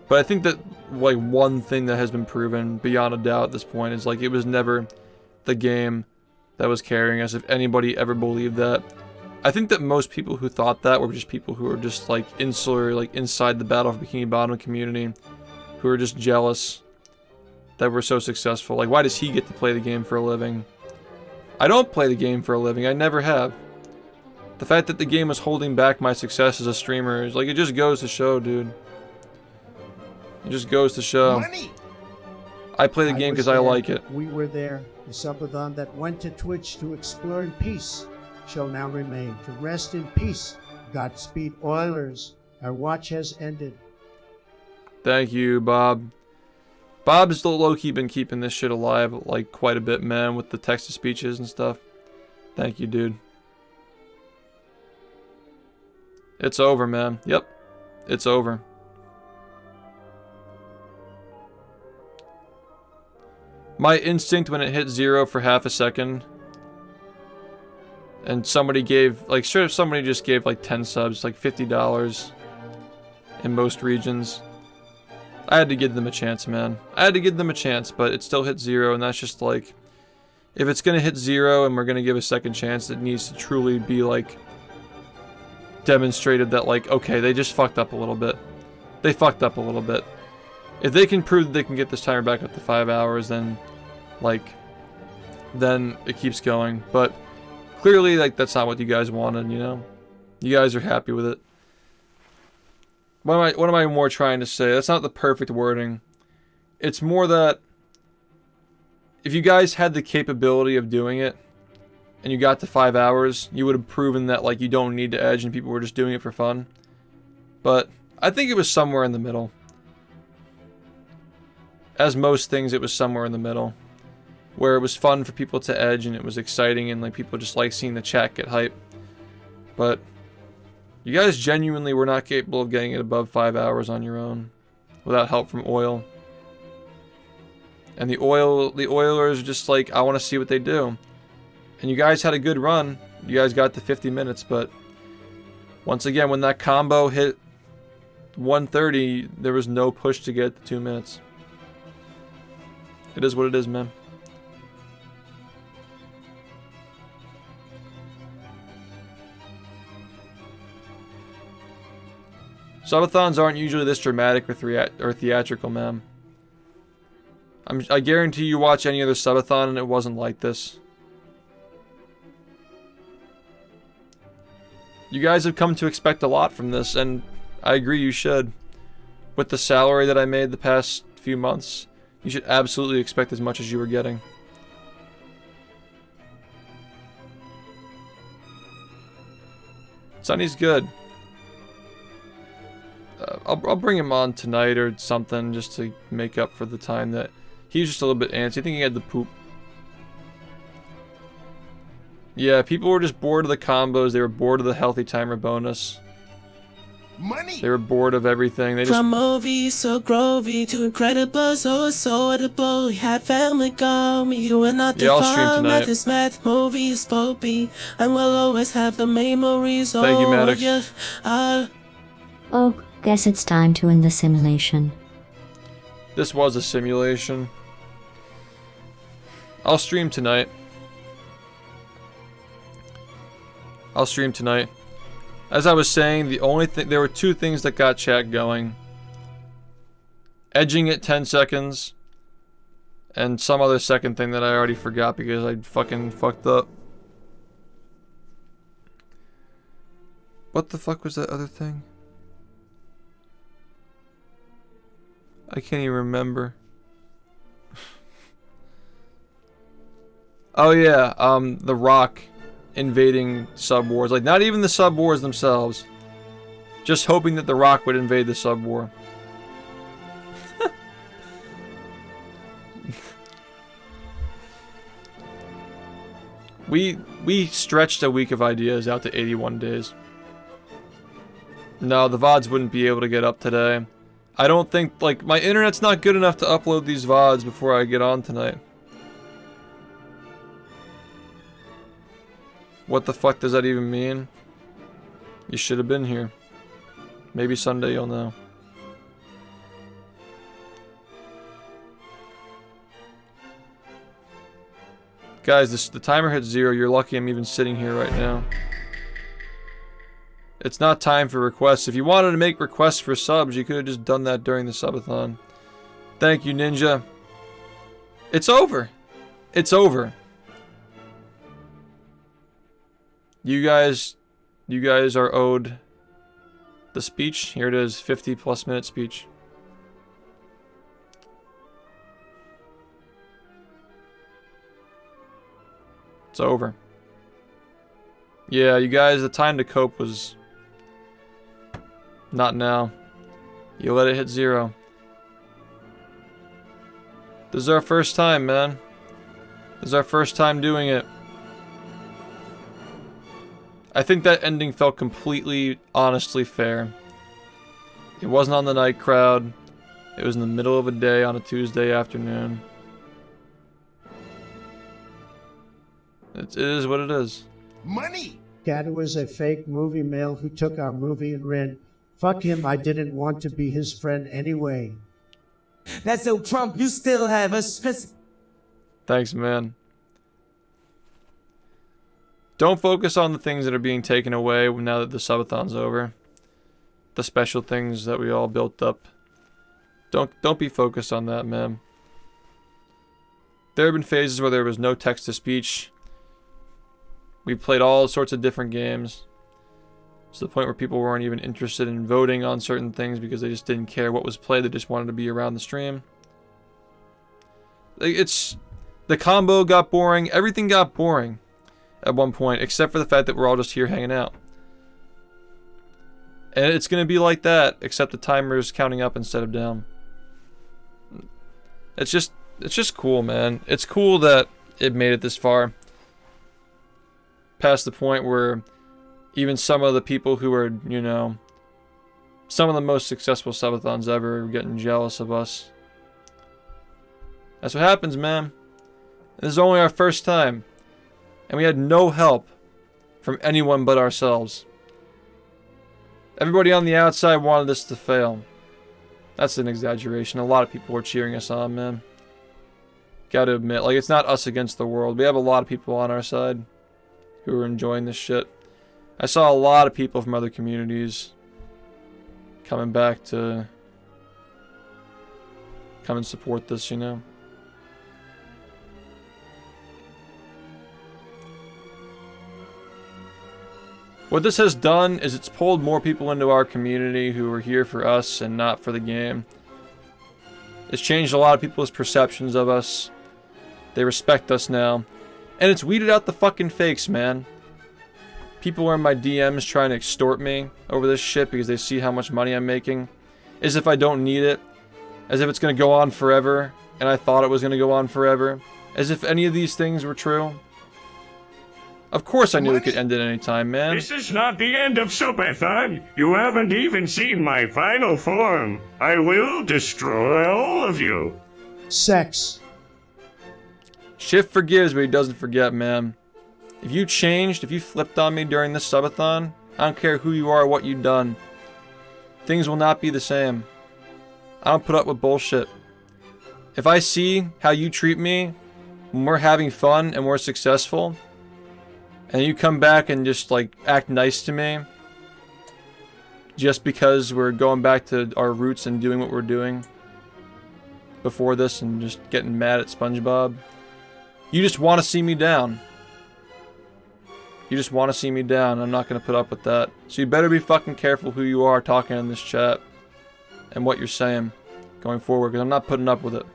But I think that, like, one thing that has been proven beyond a doubt at this point is, like, it was never the game that was carrying us, if anybody ever believed that. I think that most people who thought that were just people who were just, like, insular, like, inside the Battle for Bikini Bottom community, who were just jealous that we're so successful. Like, why does he get to play the game for a living? I don't play the game for a living. I never have. The fact that the game is holding back my success as a streamer is, like, it just goes to show, dude. It just goes to show. Money. I play the game because I like it. We were there. The subathon that went to Twitch to explore in peace shall now remain to rest in peace. Godspeed, Oilers. Our watch has ended. Thank you, Bob. Bob's still low-key been keeping this shit alive, like, quite a bit, man, with the text-to-speeches and stuff. Thank you, dude. It's over, man. Yep. It's over. My instinct when it hit 0 for half a second, and somebody gave, like, sure, if somebody just gave, like, 10 subs, like, $50 in most regions, I had to give them a chance, man. I had to give them a chance, but it still hit 0, and that's just, like, if it's gonna hit 0 and we're gonna give a second chance, it needs to truly be, like, demonstrated that, like, okay, they just fucked up a little bit. They fucked up a little bit. If they can prove that they can get this timer back up to 5 hours, then, like, then it keeps going. But clearly, like, that's not what you guys wanted, you know? You guys are happy with it. What am I more trying to say? That's not the perfect wording. It's more that if you guys had the capability of doing it, and you got to 5 hours, you would have proven that, like, you don't need to edge and people were just doing it for fun. But I think it was somewhere in the middle. As most things, it was somewhere in the middle. Where it was fun for people to edge and it was exciting and, like, people just like seeing the chat get hype. But you guys genuinely were not capable of getting it above 5 hours on your own without help from Oil. And the Oilers are just like, I want to see what they do. And you guys had a good run. You guys got to 50 minutes, but once again, when that combo hit 130, there was no push to get to 2 minutes. It is what it is, man. Subathons aren't usually this dramatic or theatrical, man. I guarantee you watch any other subathon and it wasn't like this. You guys have come to expect a lot from this, and I agree you should. With the salary that I made the past few months, you should absolutely expect as much as you were getting. Sonny's good. I'll bring him on tonight or something just to make up for the time that he was just a little bit antsy. I think he had the poop. Yeah, people were just bored of the combos. They were bored of the healthy timer bonus. Money. They were bored of everything. They just... From movies so grovy to incredible, so edible. We had family gone, you were not the I'll stream farm tonight. at this math movie is Popey, and we'll always have the memories. Thank you, Maddox. Yeah, Oh, guess it's time to end the simulation. This was a simulation. I'll stream tonight. I'll stream tonight. As I was saying, the only thing, there were two things that got chat going. Edging at 10 seconds. And some other second thing that I already forgot because I fucking fucked up. What the fuck was that other thing? I can't even remember. Oh yeah, The Rock invading sub-wars. Like, not even the sub-wars themselves. Just hoping that The Rock would invade the sub-war. We stretched a week of ideas out to 81 days. No, the VODs wouldn't be able to get up today. I don't think, like, my internet's not good enough to upload these VODs before I get on tonight. What the fuck does that even mean? You should have been here. Maybe Sunday you'll know. Guys, the timer hit 0. You're lucky I'm even sitting here right now. It's not time for requests. If you wanted to make requests for subs, you could have just done that during the subathon. Thank you, Ninja. It's over. It's over. You guys are owed the speech. Here it is, 50+ minute speech. It's over. Yeah, you guys, the time to cope was not now. You let it hit 0. This is our first time, man. This is our first time doing it. I think that ending felt completely, honestly fair. It wasn't on the night crowd. It was in the middle of a day on a Tuesday afternoon. It is what it is. Money! Cat was a fake movie male who took our movie and ran. Fuck him, I didn't want to be his friend anyway. That's so Trump, you still have a specific... Thanks, man. Don't focus on the things that are being taken away now that the subathon's over. The special things that we all built up. Don't be focused on that, man. There have been phases where there was no text-to-speech. We played all sorts of different games. To the point where people weren't even interested in voting on certain things because they just didn't care what was played. They just wanted to be around the stream. The combo got boring. Everything got boring at one point, except for the fact that we're all just here hanging out. And it's going to be like that, except the timer is counting up instead of down. It's just cool, man. It's cool that it made it this far. Past the point where even some of the people who are, you know, some of the most successful subathons ever are getting jealous of us. That's what happens, man. This is only our first time. And we had no help from anyone but ourselves. Everybody on the outside wanted this to fail. That's an exaggeration. A lot of people were cheering us on, man. Gotta admit, like, it's not us against the world. We have a lot of people on our side who are enjoying this shit. I saw a lot of people from other communities coming back to come and support this, you know. What this has done is it's pulled more people into our community who are here for us and not for the game. It's changed a lot of people's perceptions of us. They respect us now. And it's weeded out the fucking fakes, man. People are in my DMs trying to extort me over this shit because they see how much money I'm making. As if I don't need it. As if it's going to go on forever. And I thought it was going to go on forever. As if any of these things were true. Of course I knew it could end at any time, man. This is not the end of SHiFT-A-THON. You haven't even seen my final form. I will destroy all of you. Sex. SHiFT forgives, but he doesn't forget, man. If you changed, if you flipped on me during this subathon, I don't care who you are or what you've done. Things will not be the same. I don't put up with bullshit. If I see how you treat me when we're having fun and we're successful, and you come back and just, like, act nice to me just because we're going back to our roots and doing what we're doing before this and just getting mad at SpongeBob, you just want to see me down. You just want to see me down. I'm not going to put up with that. So you better be fucking careful who you are talking in this chat and what you're saying going forward, because I'm not putting up with it.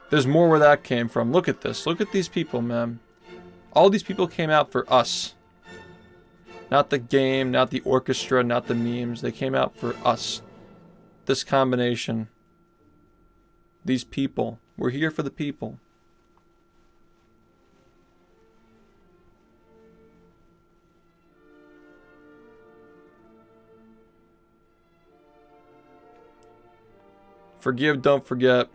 There's more where that came from. Look at this. Look at these people, man. All these people came out for us. Not the game, not the orchestra, not the memes. They came out for us. This combination. These people. We're here for the people. Forgive, don't forget.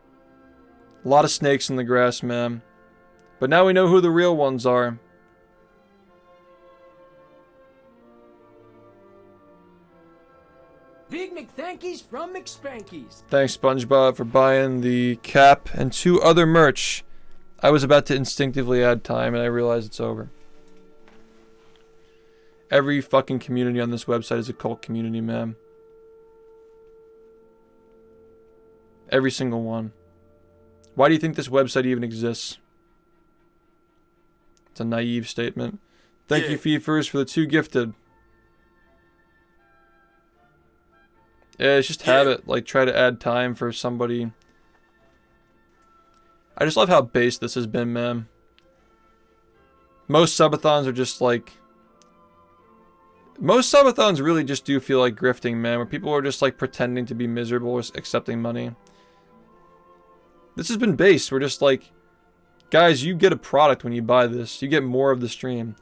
A lot of snakes in the grass, man. But now we know who the real ones are. Big McThankies from McSpankies. Thanks, SpongeBob, for buying the cap and 2 other merch. I was about to instinctively add time, and I realized it's over. Every fucking community on this website is a cult community, man. Every single one. Why do you think this website even exists? It's a naive statement. Thank you, Feefers, for the 2 gifted. Yeah, it's just habit. Like, try to add time for somebody. I just love how base this has been, man. Most subathons are just like... Most subathons really just do feel like grifting, man. Where people are just like pretending to be miserable or accepting money. This has been base. We're just like... Guys, you get a product when you buy this. You get more of the stream.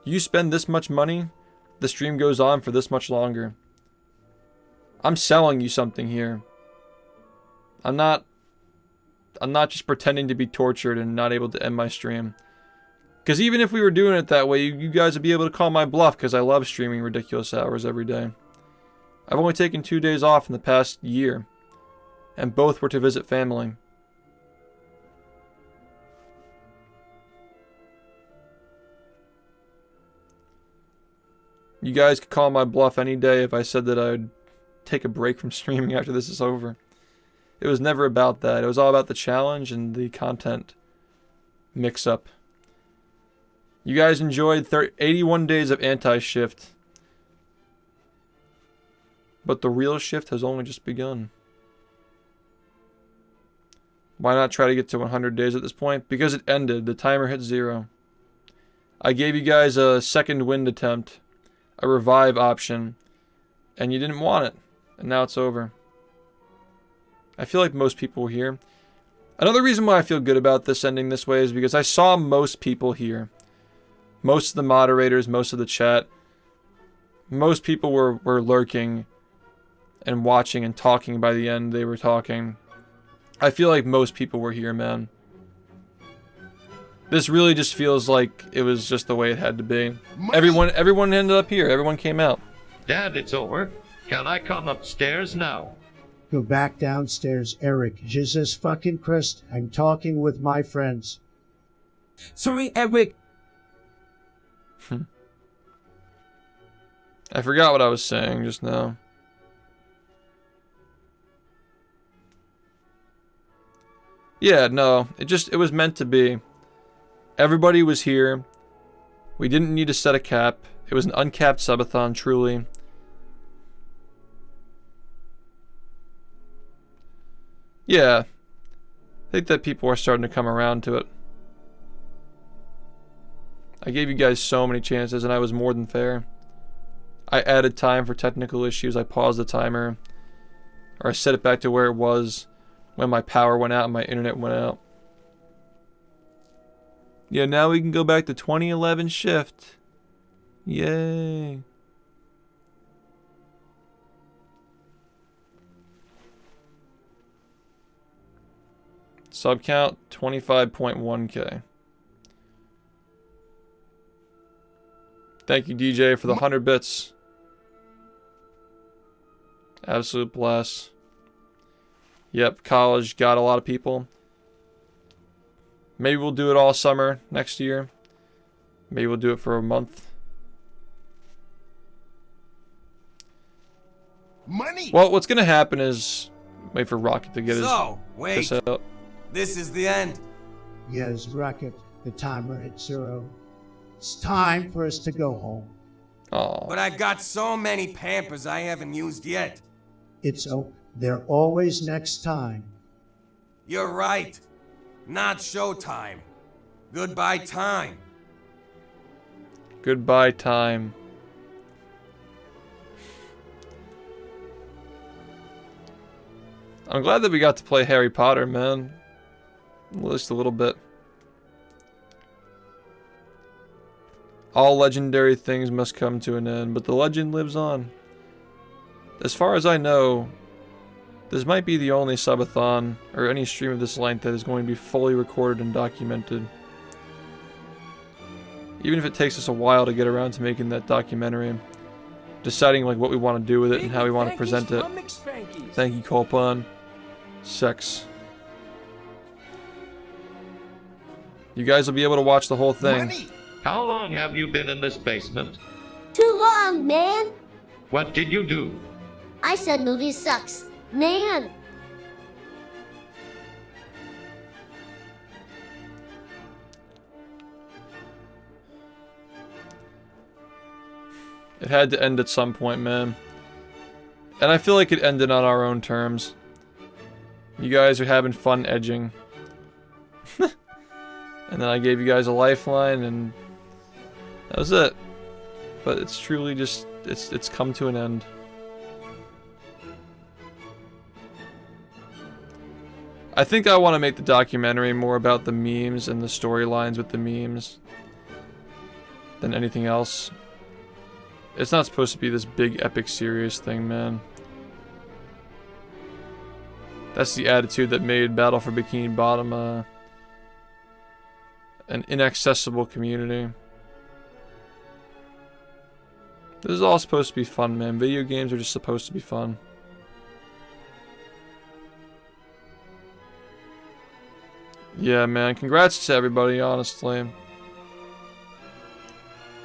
You spend this much money, the stream goes on for this much longer. I'm selling you something here. I'm not just pretending to be tortured and not able to end my stream. Because even if we were doing it that way, you guys would be able to call my bluff because I love streaming ridiculous hours every day. I've only taken 2 days off in the past year. And both were to visit family. You guys could call my bluff any day if I said that I would take a break from streaming after this is over. It was never about that. It was all about the challenge and the content mix-up. You guys enjoyed 81 days of anti-shift. But the real shift has only just begun. Why not try to get to 100 days at this point? Because it ended. The timer hit 0. I gave you guys a second wind attempt. A revive option. And you didn't want it. And now it's over. I feel like most people were here. Another reason why I feel good about this ending this way is because I saw most people here. Most of the moderators, most of the chat. Most people were lurking and watching and talking by the end they were talking. I feel like most people were here, man. This really just feels like it was just the way it had to be. Everyone ended up here. Everyone came out. Dad, it's over. Can I come upstairs now? Go back downstairs, Eric. Jesus fucking Christ. I'm talking with my friends. Sorry, Eric. I forgot what I was saying just now. Yeah, no. It was meant to be. Everybody was here. We didn't need to set a cap. It was an uncapped subathon, truly. Yeah. I think that people are starting to come around to it. I gave you guys so many chances and I was more than fair. I added time for technical issues. I paused the timer. Or I set it back to where it was when my power went out and my internet went out. Yeah, now we can go back to 2011 shift. Yay. Sub count 25.1k. Thank you, DJ, for the 100 bits. Absolute blast. Yep, college got a lot of people. Maybe we'll do it all summer next year. Maybe we'll do it for a month. Money. Well, what's gonna happen is wait for Rocket to get his piss out. This is the end. Yes, Rocket. The timer hit 0. It's time for us to go home. Oh. But I got so many Pampers I haven't used yet. They're always next time. You're right. Not showtime. Goodbye time. Goodbye time. I'm glad that we got to play Harry Potter, man. At least a little bit. All legendary things must come to an end, but the legend lives on. As far as I know, This might be the only subathon, or any stream of this length, that is going to be fully recorded and documented. Even if it takes us a while to get around to making that documentary. Deciding like what we want to do with it and how we want to present it. Thank you, Colpon. Sex. You guys will be able to watch the whole thing. How long have you been in this basement? Too long, man. What did you do? I said movie sucks. Man. It had to end at some point, man. And I feel like it ended on our own terms. You guys are having fun edging. And then I gave you guys a lifeline, and that was it. But it's truly just, it's come to an end. I think I want to make the documentary more about the memes and the storylines with the memes than anything else. It's not supposed to be this big epic serious thing, man. That's the attitude that made Battle for Bikini Bottom an inaccessible community. This is all supposed to be fun, man. Video games are just supposed to be fun. Yeah, man. Congrats to everybody, honestly.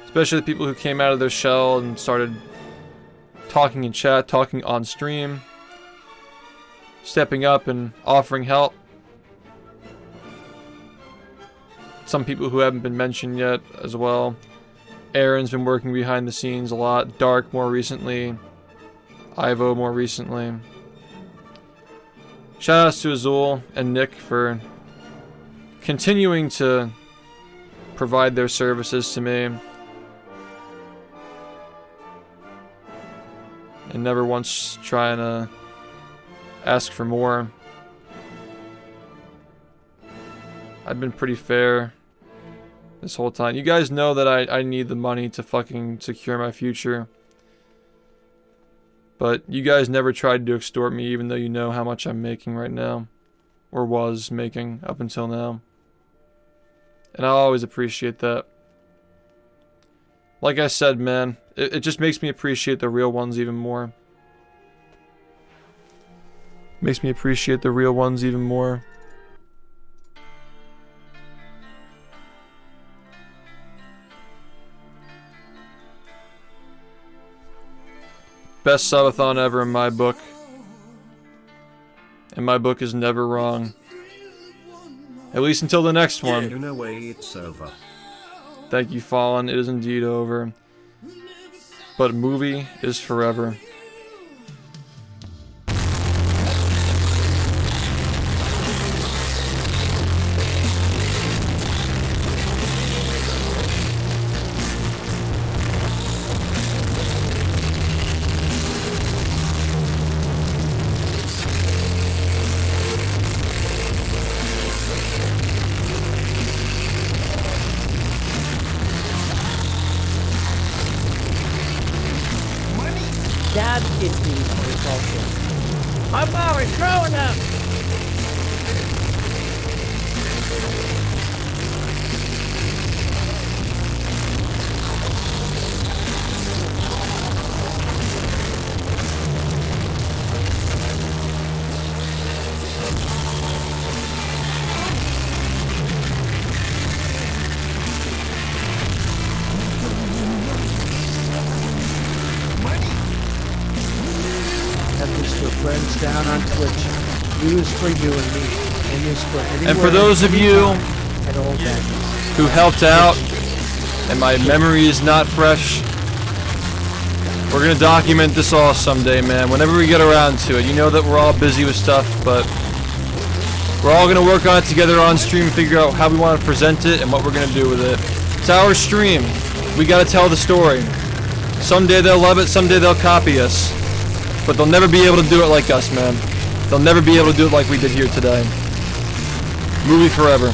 Especially the people who came out of their shell and started talking in chat, talking on stream. Stepping up and offering help. Some people who haven't been mentioned yet as well. Aaron's been working behind the scenes a lot. Dark more recently. Ivo more recently. Shoutouts to Azul and Nick for continuing to provide their services to me. And never once trying to ask for more. I've been pretty fair this whole time. You guys know that I need the money to fucking secure my future. But you guys never tried to extort me, even though you know how much I'm making right now. Or was making up until now. And I always appreciate that. Like I said, man, it just makes me appreciate the real ones even more. Makes me appreciate the real ones even more. Best subathon ever in my book. And my book is never wrong. At least until the next one. In a way, it's over. Thank you, Fallen. It is indeed over. But movie is forever. Dad gets me for my power is growing up. Friends down on Twitch. News for you and me. And this for anyone. And for those of you who helped out, and my memory is not fresh, we're gonna document this all someday, man. Whenever we get around to it. You know that we're all busy with stuff, but we're all gonna work on it together on stream, figure out how we want to present it and what we're gonna do with it. It's our stream. We gotta tell the story. Someday they'll love it, someday they'll copy us. But they'll never be able to do it like us, man. They'll never be able to do it like we did here today. Movie forever.